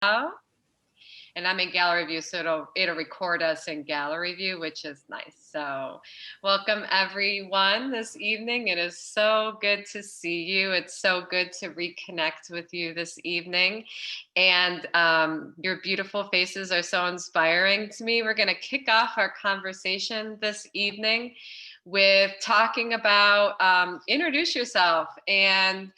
And I'm in gallery view, so it'll record us in gallery view, which is nice. So welcome everyone this evening. It is so good to see you. It's so good to reconnect with you this evening. And your beautiful faces are so inspiring to me. We're gonna kick off our conversation this evening with talking about introduce yourself and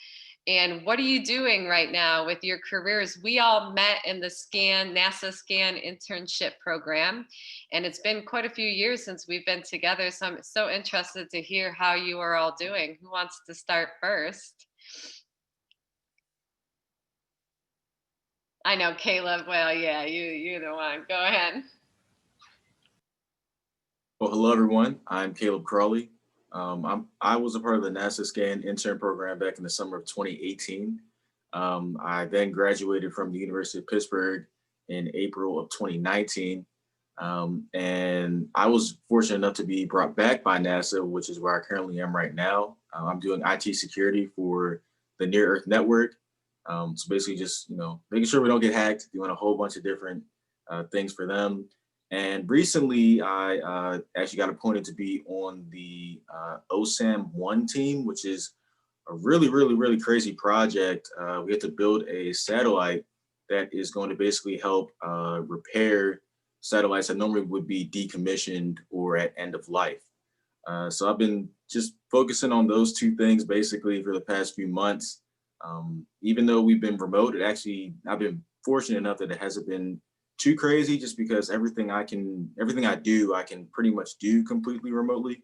what are you doing right now with your careers? We all met in the NASA SCaN internship program, and it's been quite a few years since we've been together. So I'm so interested to hear how you are all doing. Who wants to start first? I know Caleb. Well, yeah, you're the one. Go ahead. Well, hello everyone. I'm Caleb Crawley. I was a part of the NASA SCaN intern program back in the summer of 2018. I then graduated from the University of Pittsburgh in April of 2019. And I was fortunate enough to be brought back by NASA, which is where I currently am right now. I'm doing IT security for the Near Earth Network. So basically just, making sure we don't get hacked, doing a whole bunch of different things for them. And recently, I actually got appointed to be on the OSAM 1 team, which is a really, really, really crazy project. We had to build a satellite that is going to basically help repair satellites that normally would be decommissioned or at end of life. So I've been just focusing on those two things basically for the past few months. Even though we've been remote, I've been fortunate enough that it hasn't been too crazy just because everything I do, I can pretty much do completely remotely.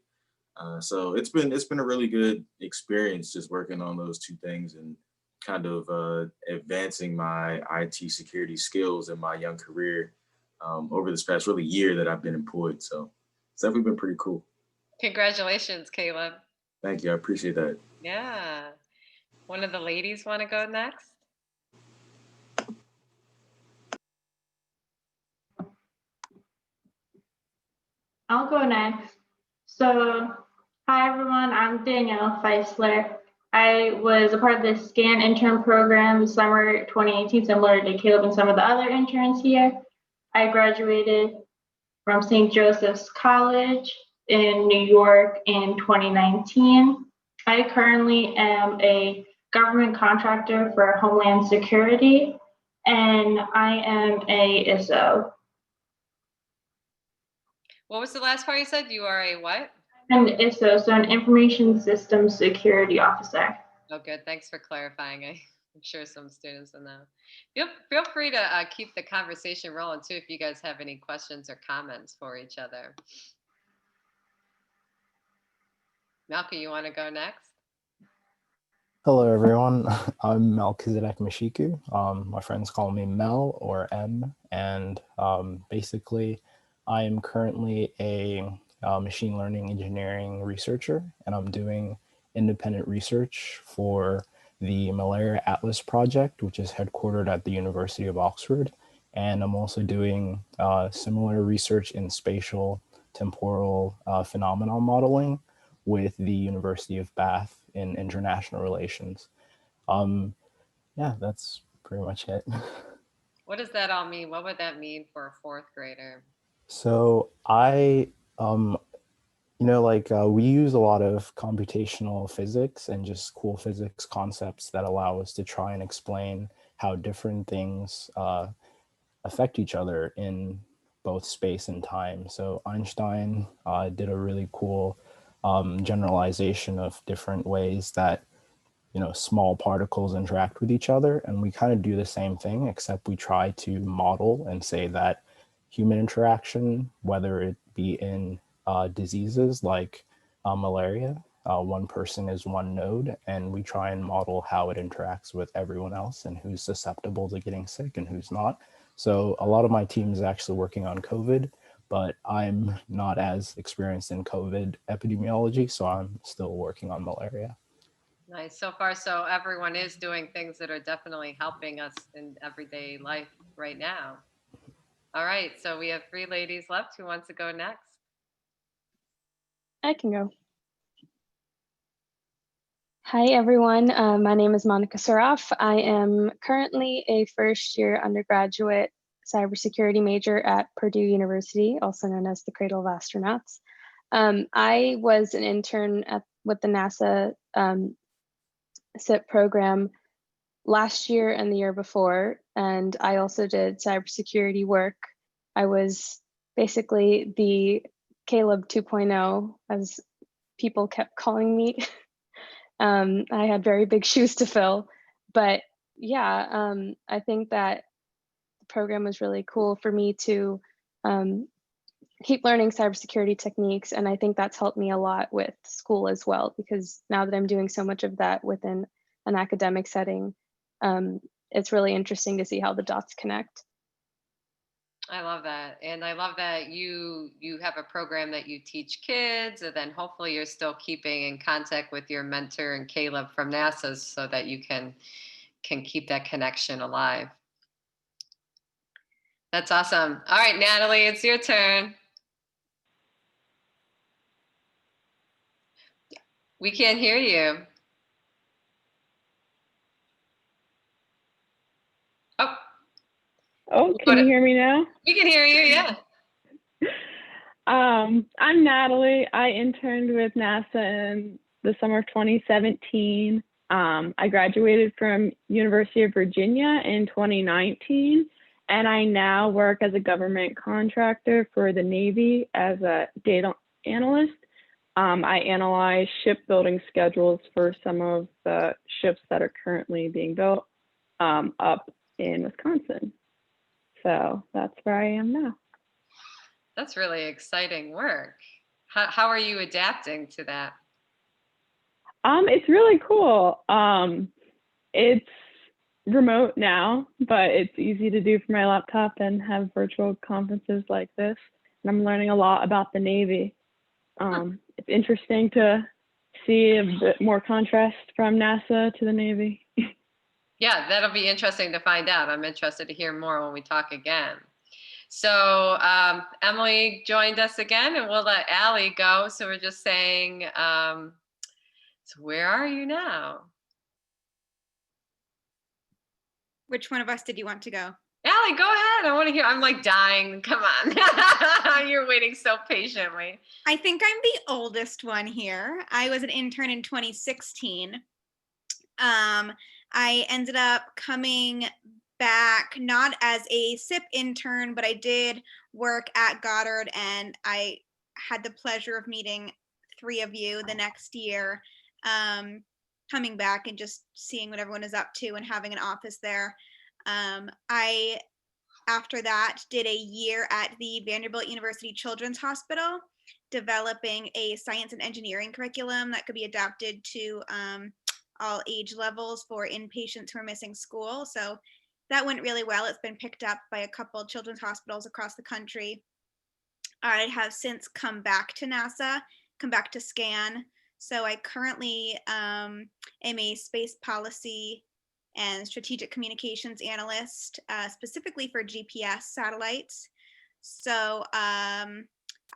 So it's been a really good experience just working on those two things and kind of advancing my IT security skills in my young career over this past really year that I've been employed. So it's definitely been pretty cool. Congratulations, Caleb. Thank you. I appreciate that. Yeah. One of the ladies want to go next? I'll go next. So, hi everyone, I'm Danielle Fieseler. I was a part of the SCaN intern program summer 2018, similar to Caleb and some of the other interns here. I graduated from St. Joseph's College in New York in 2019. I currently am a government contractor for Homeland Security, and I am a ISO. What was the last part you said? You are a what? I'm an ISO, so an Information Systems Security Officer. Oh, good. Thanks for clarifying. I'm sure some students will know. Feel free to keep the conversation rolling too if you guys have any questions or comments for each other. Melchy, you want to go next? Hello, everyone. I'm Melchy Mashiku. My friends call me Mel or M, and basically, I am currently a machine learning engineering researcher, and I'm doing independent research for the Malaria Atlas project, which is headquartered at the University of Oxford. And I'm also doing similar research in spatial temporal phenomenon modeling with the University of Bath in international relations. Yeah, that's pretty much it. What does that all mean? What would that mean for a fourth grader? So we use a lot of computational physics and just cool physics concepts that allow us to try and explain how different things affect each other in both space and time. So Einstein did a really cool generalization of different ways that small particles interact with each other, and we kind of do the same thing, except we try to model and say that human interaction, whether it be in diseases like malaria, one person is one node, and we try and model how it interacts with everyone else and who's susceptible to getting sick and who's not. So a lot of my team is actually working on COVID, but I'm not as experienced in COVID epidemiology, so I'm still working on malaria. Nice. So far, so everyone is doing things that are definitely helping us in everyday life right now. All right. So we have 3 ladies left. Who wants to go next? I can go. Hi, everyone. My name is Monica Saraf. I am currently a first-year undergraduate cybersecurity major at Purdue University, also known as the Cradle of Astronauts. I was an intern with the NASA SIP program last year and the year before, and I also did cybersecurity work. I was basically the Caleb 2.0, as people kept calling me. I had very big shoes to fill, but yeah, I think that the program was really cool for me to keep learning cybersecurity techniques. And I think that's helped me a lot with school as well, because now that I'm doing so much of that within an academic setting, it's really interesting to see how the dots connect. I love that. And I love that you have a program that you teach kids, and then hopefully you're still keeping in contact with your mentor and Caleb from NASA so that you can keep that connection alive. That's awesome. All right, Natalie, it's your turn. We can't hear you. Oh, can you hear me now? We can hear you, yeah. I'm Natalie. I interned with NASA in the summer of 2017. I graduated from University of Virginia in 2019, and I now work as a government contractor for the Navy as a data analyst. I analyze shipbuilding schedules for some of the ships that are currently being built up in Wisconsin. So that's where I am now. That's really exciting work. How are you adapting to that? It's really cool. It's remote now, but it's easy to do from my laptop and have virtual conferences like this. And I'm learning a lot about the Navy. It's interesting to see a bit more contrast from NASA to the Navy. Yeah, that'll be interesting to find out. I'm interested to hear more when we talk again. So Emily joined us again, and we'll let Allie go. So we're just saying, so where are you now? Which one of us did you want to go? Allie, go ahead. I want to hear. I'm like dying. Come on. You're waiting so patiently. I think I'm the oldest one here. I was an intern in 2016. I ended up coming back not as a SIP intern, but I did work at Goddard, and I had the pleasure of meeting 3 of you the next year, coming back and just seeing what everyone is up to and having an office there. I, after that, did a year at the Vanderbilt University Children's Hospital, developing a science and engineering curriculum that could be adapted to all age levels for inpatients who are missing school. So that went really well. It's been picked up by a couple of children's hospitals across the country. I have since come back to NASA, come back to SCaN. So I currently am a space policy and strategic communications analyst, specifically for GPS satellites. So I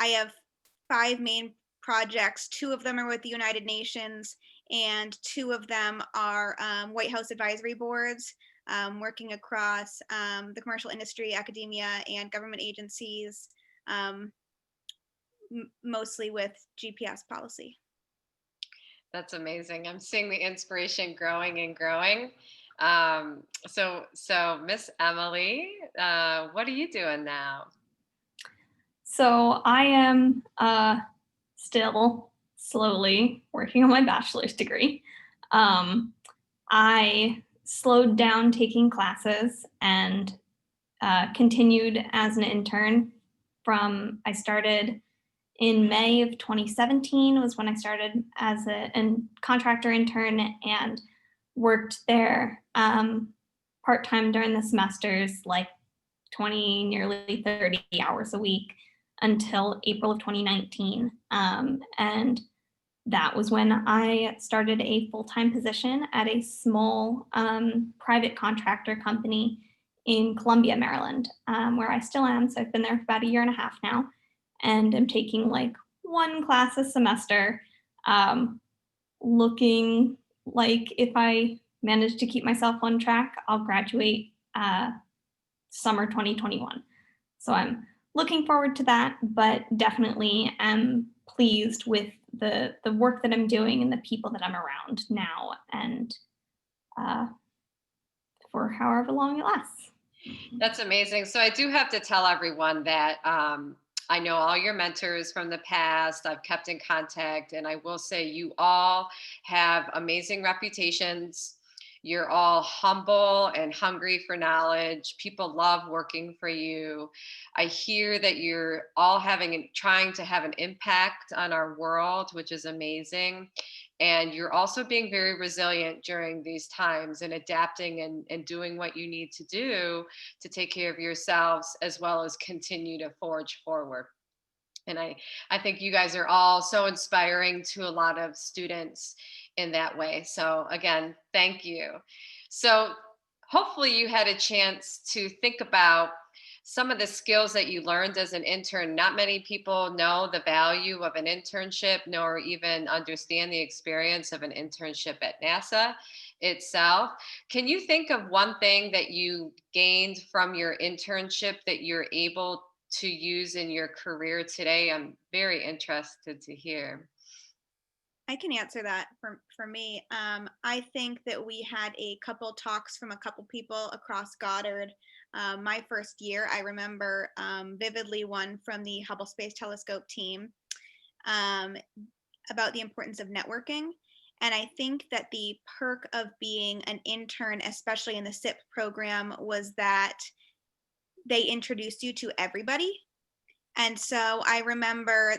have 5 main projects. 2 of them are with the United Nations, and 2 of them are White House advisory boards, working across the commercial industry, academia, and government agencies, mostly with GPS policy. That's amazing. I'm seeing the inspiration growing and growing. So Miss Emily, what are you doing now? So I am still slowly working on my bachelor's degree. I slowed down taking classes and continued as an intern I started in May of 2017 was when I started as a contractor intern and worked there part-time during the semesters, like 20, nearly 30 hours a week until April of 2019. And that was when I started a full-time position at a small private contractor company in Columbia, Maryland, where I still am. So I've been there for about 1.5 years now, and I'm taking like 1 class a semester, looking like if I manage to keep myself on track, I'll graduate summer 2021. So I'm looking forward to that, but definitely am pleased with the work that I'm doing and the people that I'm around now, and for however long it lasts. That's amazing. So I do have to tell everyone that I know all your mentors from the past. I've kept in contact, and I will say you all have amazing reputations. You're all humble and hungry for knowledge. People love working for you. I hear that you're all trying to have an impact on our world, which is amazing. And you're also being very resilient during these times and adapting and doing what you need to do to take care of yourselves, as well as continue to forge forward. And I think you guys are all so inspiring to a lot of students in that way. So again, thank you. So hopefully you had a chance to think about some of the skills that you learned as an intern. Not many people know the value of an internship, nor even understand the experience of an internship at NASA itself. Can you think of one thing that you gained from your internship that you're able to use in your career today? I'm very interested to hear. I can answer that for me. I think that we had a couple talks from a couple people across Goddard. My first year, I remember vividly one from the Hubble Space Telescope team about the importance of networking. And I think that the perk of being an intern, especially in the SIP program, was that they introduced you to everybody. And so I remember,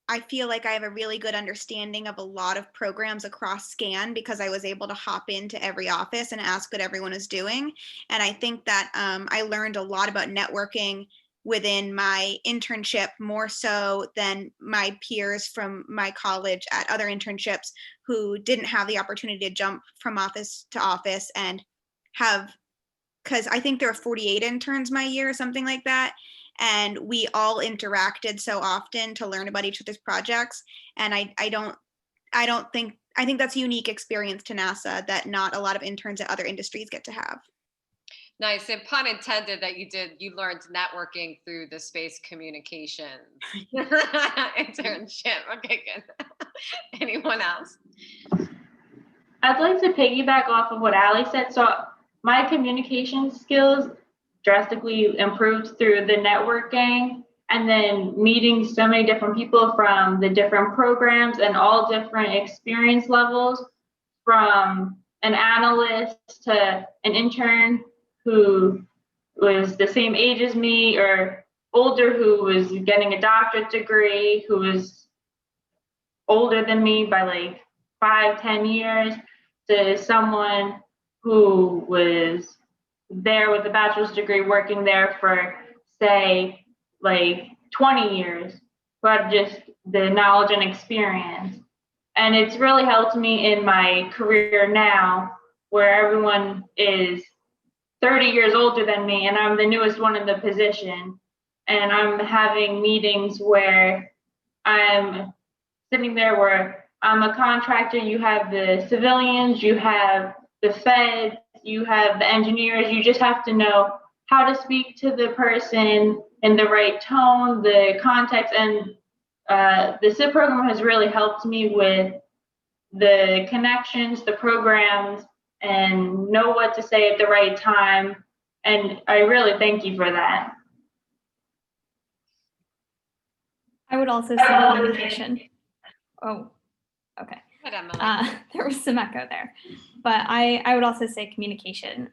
I feel like I have a really good understanding of a lot of programs across SCaN because I was able to hop into every office and ask what everyone is doing. And I think that I learned a lot about networking within my internship, more so than my peers from my college at other internships who didn't have the opportunity to jump from office to office and have, because I think there were 48 interns my year or something like that. And we all interacted so often to learn about each other's projects. And I think that's a unique experience to NASA that not a lot of interns at other industries get to have. Nice, and pun intended that you learned networking through the space communications internship. Okay, good. Anyone else? I'd like to piggyback off of what Ali said. So my communication skills drastically improved through the networking and then meeting so many different people from the different programs and all different experience levels, from an analyst to an intern who was the same age as me or older, who was getting a doctorate degree, who was older than me by like 5-10 years, to someone who was there with a bachelor's degree working there for, say, like 20 years, who had just the knowledge and experience. And it's really helped me in my career now, where everyone is 30 years older than me and I'm the newest one in the position. And I'm having meetings where I'm sitting there where I'm a contractor, you have the civilians, you have the feds, you have the engineers. You just have to know how to speak to the person in the right tone, the context, and the SIP program has really helped me with the connections, the programs, and know what to say at the right time. And I really thank you for that. I would also say communication. Oh, okay. There was some echo there, but I would also say communication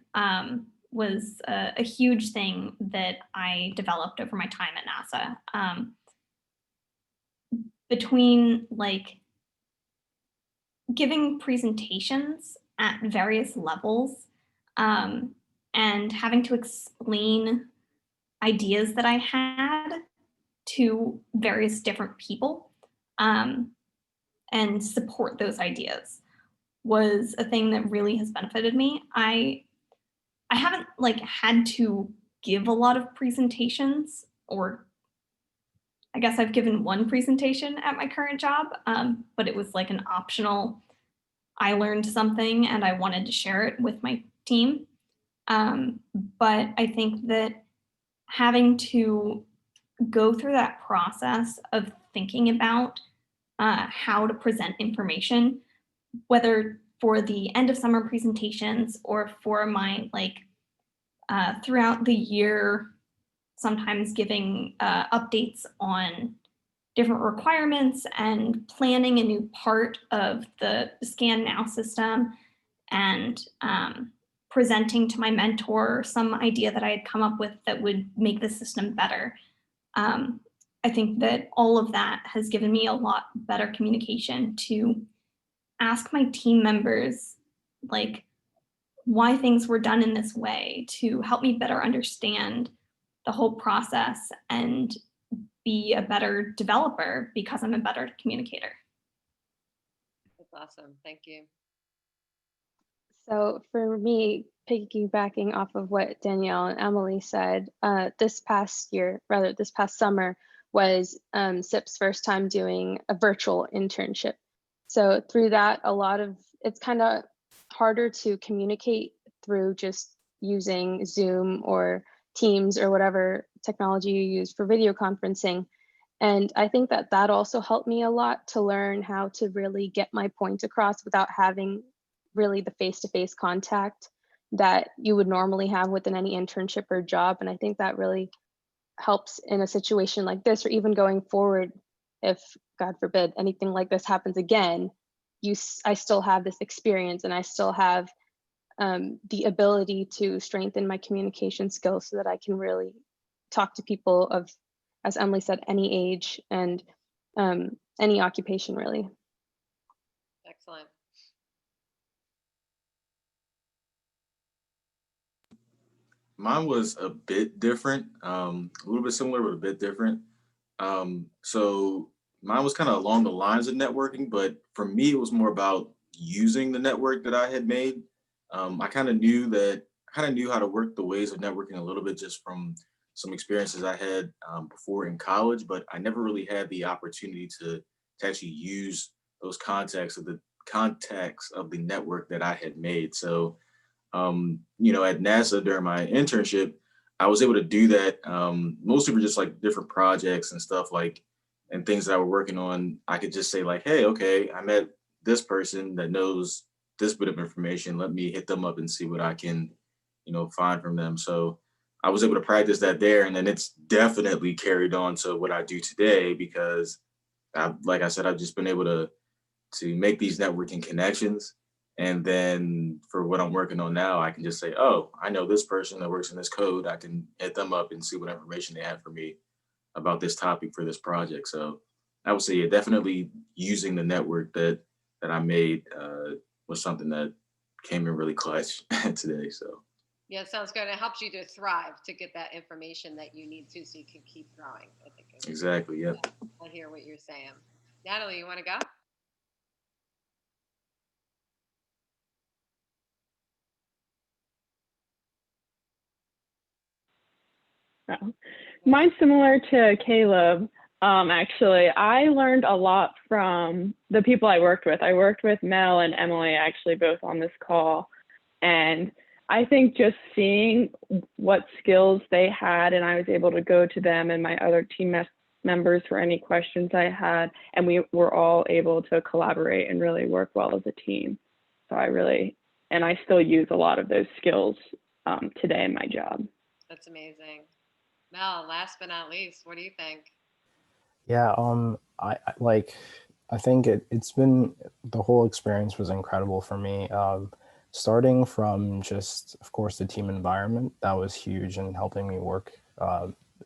was a huge thing that I developed over my time at NASA. Between like giving presentations at various levels and having to explain ideas that I had to various different people and support those ideas was a thing that really has benefited me. I haven't like had to give a lot of presentations, or I guess I've given one presentation at my current job, but it was like an optional I learned something and I wanted to share it with my team. But I think that having to go through that process of thinking about how to present information, whether for the end of summer presentations or for my throughout the year, sometimes giving updates on different requirements and planning a new part of the SCaN Now system, and presenting to my mentor some idea that I had come up with that would make the system better. I think that all of that has given me a lot better communication to ask my team members why things were done in this way, to help me better understand the whole process and be a better developer because I'm a better communicator. That's awesome. Thank you. So for me, piggybacking off of what Danielle and Emily said, this past summer was SIP's first time doing a virtual internship. So through that, it's kind of harder to communicate through just using Zoom or Teams or whatever technology you use for video conferencing. And I think that also helped me a lot to learn how to really get my point across without having really the face-to-face contact that you would normally have within any internship or job. And I think that really helps in a situation like this, or even going forward, if God forbid anything like this happens again, I still have this experience and I still have the ability to strengthen my communication skills so that I can really talk to people of, as Emily said, any age and any occupation, really. Excellent. Mine was a bit different, a little bit similar, but a bit different. So mine was kind of along the lines of networking, but for me, it was more about using the network that I had made. I kind of knew how to work the ways of networking a little bit just from some experiences I had before in college, but I never really had the opportunity to actually use those contacts of the network that I had made. So at NASA during my internship, I was able to do that mostly for just like different projects and stuff and things that I were working on. I could just say like, hey, okay, I met this person that knows this bit of information. Let me hit them up and see what I can, find from them. So I was able to practice that there. And then it's definitely carried on to what I do today because like I said, I've just been able to make these networking connections. And then for what I'm working on now, I can just say, oh, I know this person that works in this code. I can hit them up and see what information they have for me about this topic for this project. So I would say, yeah, definitely using the network that I made was something that came in really clutch today. So yeah, sounds good. It helps you to thrive, to get that information that you need to, so you can keep growing. I think exactly. Yep. I hear what you're saying. Natalie, you want to go? Oh. Mine's similar to Caleb. Actually, I learned a lot from the people I worked with. I worked with Mel and Emily, actually, both on this call. And I think just seeing what skills they had, and I was able to go to them and my other team members for any questions I had, and we were all able to collaborate and really work well as a team. So I still use a lot of those skills today in my job. That's amazing. Mel, last but not least, what do you think? Yeah, I think it's been, the whole experience was incredible for me. Starting from just, of course, the team environment, that was huge in helping me work.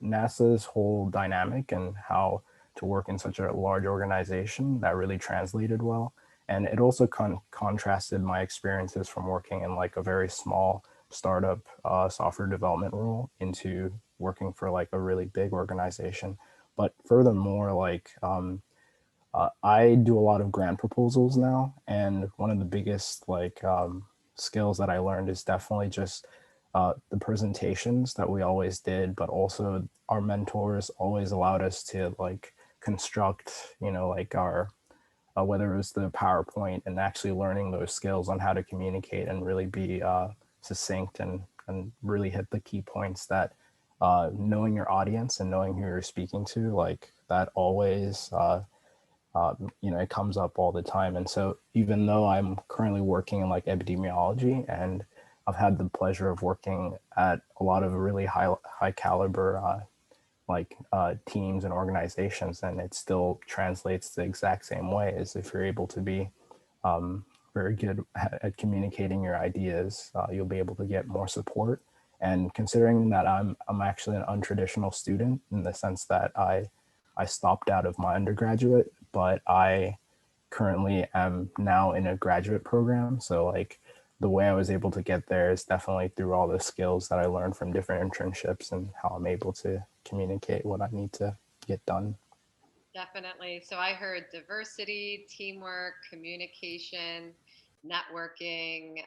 NASA's whole dynamic and how to work in such a large organization, that really translated well. And it also contrasted my experiences from working in like a very small startup software development role into working for like a really big organization. But furthermore, I do a lot of grant proposals now, and one of the biggest skills that I learned is definitely just the presentations that we always did, but also our mentors always allowed us to construct, our whether it was the PowerPoint and actually learning those skills on how to communicate and really be succinct and really hit the key points, that knowing your audience and knowing who you're speaking to, like that always, it comes up all the time. And so even though I'm currently working in like epidemiology, and I've had the pleasure of working at a lot of really high caliber teams and organizations, and it still translates the exact same way, as if you're able to be very good at communicating your ideas, you'll be able to get more support. And considering that I'm actually an untraditional student in the sense that I stopped out of my undergraduate, but I currently am now in a graduate program. So like the way I was able to get there is definitely through all the skills that I learned from different internships and how I'm able to communicate what I need to get done. Definitely. So I heard diversity, teamwork, communication, networking,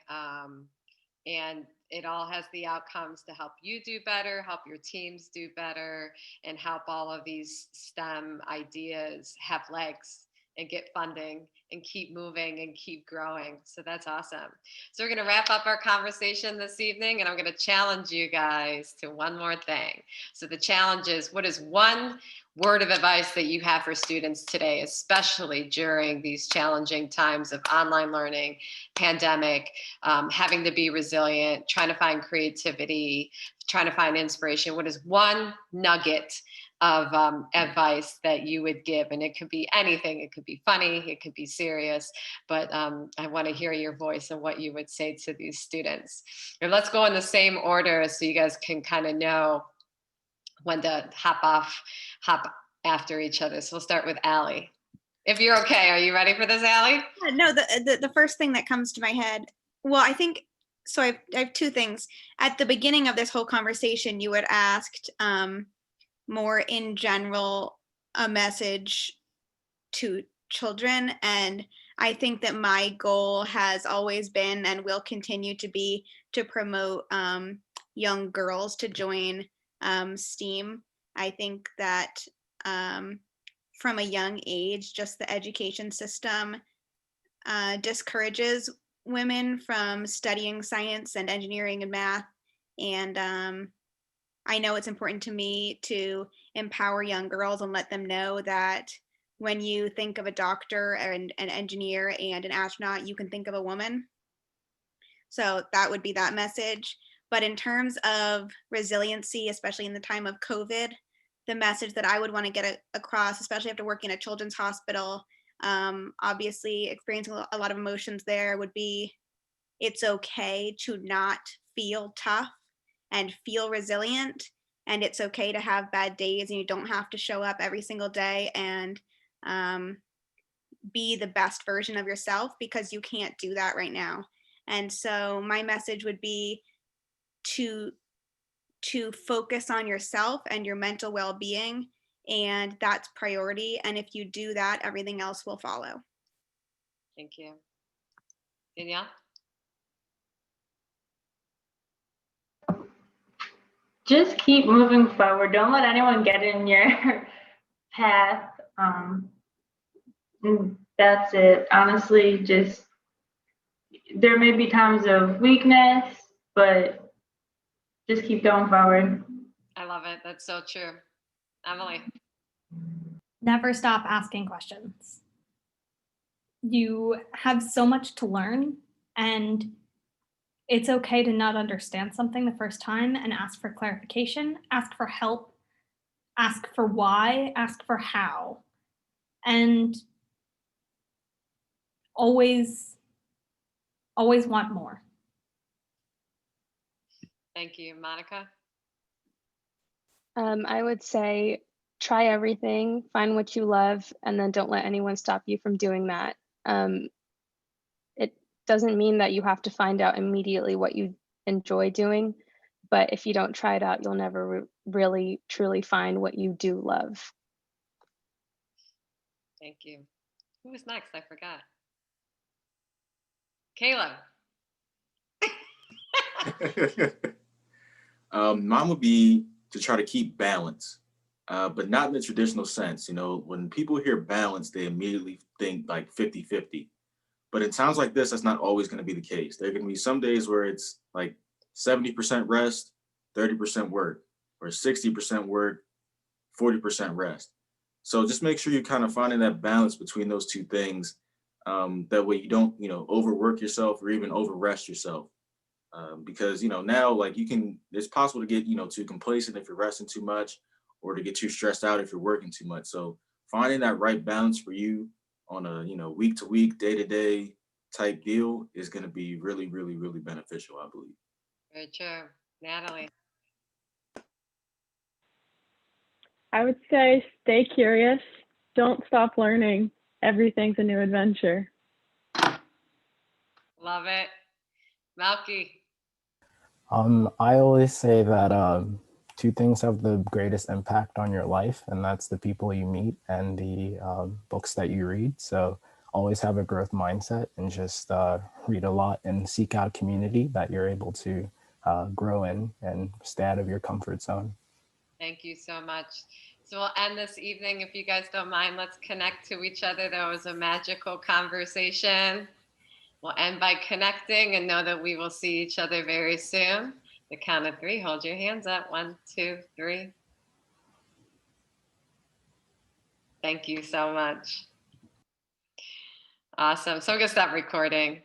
and it all has the outcomes to help you do better, help your teams do better, and help all of these STEM ideas have legs and get funding and keep moving and keep growing. So that's awesome. So we're going to wrap up our conversation this evening, and I'm going to challenge you guys to one more thing. So the challenge is, what is one word of advice that you have for students today, especially during these challenging times of online learning, pandemic, having to be resilient, trying to find creativity, trying to find inspiration? What is one nugget of advice that you would give? And it could be anything. It could be funny, it could be serious, but I want to hear your voice and what you would say to these students. And let's go in the same order so you guys can kind of know when to hop after each other. So we'll start with Allie. If you're okay, are you ready for this, Allie? No, the first thing that comes to my head, well, I think, so I have two things. At the beginning of this whole conversation, you had asked more in general a message to children. And I think that my goal has always been and will continue to be to promote young girls to join STEAM. I think that from a young age, just the education system discourages women from studying science and engineering and math. And I know it's important to me to empower young girls and let them know that when you think of a doctor and an engineer and an astronaut, you can think of a woman. So that would be that message. But in terms of resiliency, especially in the time of COVID, the message that I would want to get across, especially after working at a children's hospital, obviously experiencing a lot of emotions there, would be it's okay to not feel tough and feel resilient. And it's okay to have bad days, and you don't have to show up every single day and be the best version of yourself, because you can't do that right now. And so my message would be to focus on yourself and your mental well-being, and that's priority. And if you do that, everything else will follow. Thank you. Danielle? Just keep moving forward. Don't let anyone get in your path. That's it. Honestly, just, there may be times of weakness, but just keep going forward. I love it. That's so true. Emily? Never stop asking questions. You have so much to learn, and it's okay to not understand something the first time and ask for clarification, ask for help, ask for why, ask for how, and always want more. Thank you. Monica? I would say try everything, find what you love, and then don't let anyone stop you from doing that. It doesn't mean that you have to find out immediately what you enjoy doing, but if you don't try it out, you'll never really truly find what you do love. Thank you. Who was next? I forgot. Caleb? Mine would be to try to keep balance. but not in the traditional sense. You know, when people hear balance, they immediately think like 50-50. But in times like this, that's not always going to be the case. There are going to be some days where it's like 70% rest, 30% work, or 60% work, 40% rest. So just make sure you're kind of finding that balance between those two things. That way you don't, overwork yourself or even overrest yourself. Because, now like it's possible to get, too complacent if you're resting too much, or to get too stressed out if you're working too much. So finding that right balance for you on a, week to week, day to day type deal is going to be really, really, really beneficial, I believe. Very true. Natalie. I would say stay curious. Don't stop learning. Everything's a new adventure. Love it. Melchy. I always say that two things have the greatest impact on your life, and that's the people you meet and the books that you read. So always have a growth mindset and just read a lot and seek out community that you're able to grow in and stay out of your comfort zone. Thank you so much. So we'll end this evening. If you guys don't mind, let's connect to each other. That was a magical conversation. We'll end by connecting and know that we will see each other very soon. The count of 3, hold your hands up. 1, 2, 3. Thank you so much. Awesome. So I'm going to stop recording.